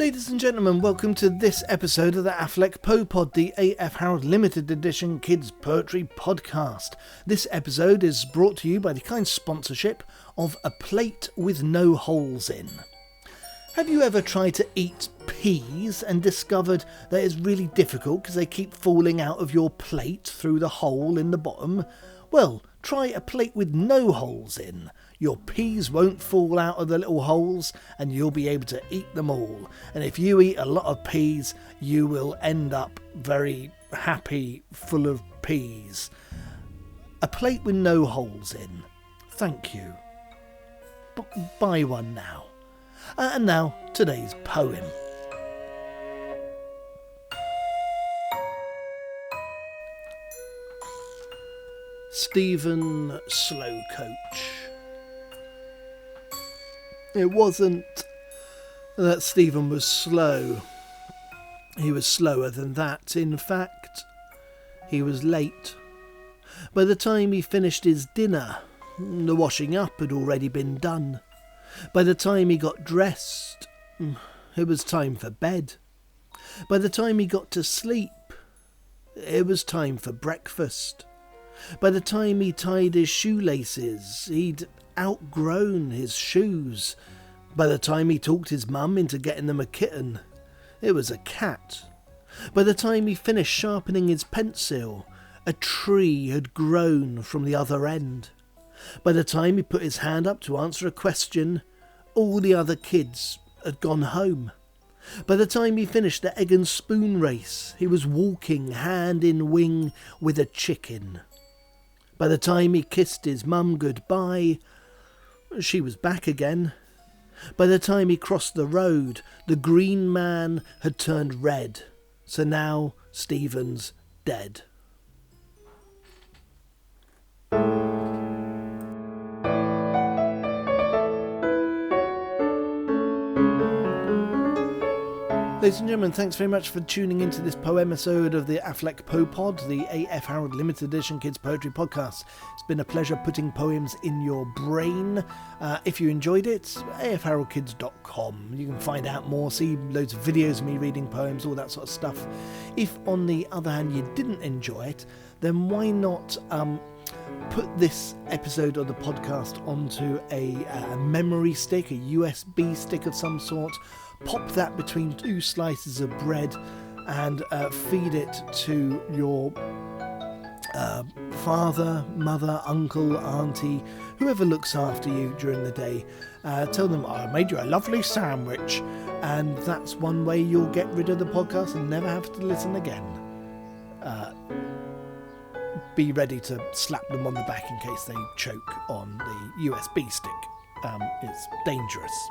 Ladies and gentlemen, welcome to this episode of the Affleck Poe Pod, the AF Harrold Limited Edition Kids Poetry Podcast. This episode is brought to you by the kind sponsorship of A Plate with No Holes In. Have you ever tried to eat peas and discovered that it's really difficult because they keep falling out of your plate through the hole in the bottom? Well, try A Plate with No Holes In. Your peas won't fall out of the little holes and you'll be able to eat them all. And if you eat a lot of peas, you will end up very happy, full of peas. A Plate with No Holes In. Thank you. Buy one now. And now, today's poem. Stephen Slowcoach. It wasn't that Stephen was slow. He was slower than that. In fact, he was late. By the time he finished his dinner, the washing up had already been done. By the time he got dressed, it was time for bed. By the time he got to sleep, it was time for breakfast. By the time he tied his shoelaces, he'd outgrown his shoes. By the time he talked his mum into getting them a kitten, it was a cat. By the time he finished sharpening his pencil, a tree had grown from the other end. By the time he put his hand up to answer a question, all the other kids had gone home. By the time he finished the egg and spoon race, he was walking hand in wing with a chicken. By the time he kissed his mum goodbye, she was back again. By the time he crossed the road, the green man had turned red. So now Stephen's dead. Ladies and gentlemen, thanks very much for tuning into this poem episode of the Affleck Poe Pod, the AF Harrold Limited Edition Kids Poetry Podcast. It's been a pleasure putting poems in your brain. If you enjoyed it, afharoldkids.com. You can find out more, see loads of videos of me reading poems, all that sort of stuff. If, on the other hand, you didn't enjoy it, then why not put this episode of the podcast onto a memory stick, a USB stick of some sort. Pop that between two slices of bread and feed it to your father, mother, uncle, auntie, whoever looks after you during the day. Tell them, I made you a lovely sandwich. And that's one way you'll get rid of the podcast and never have to listen again. Be ready to slap them on the back in case they choke on the USB stick. It's dangerous.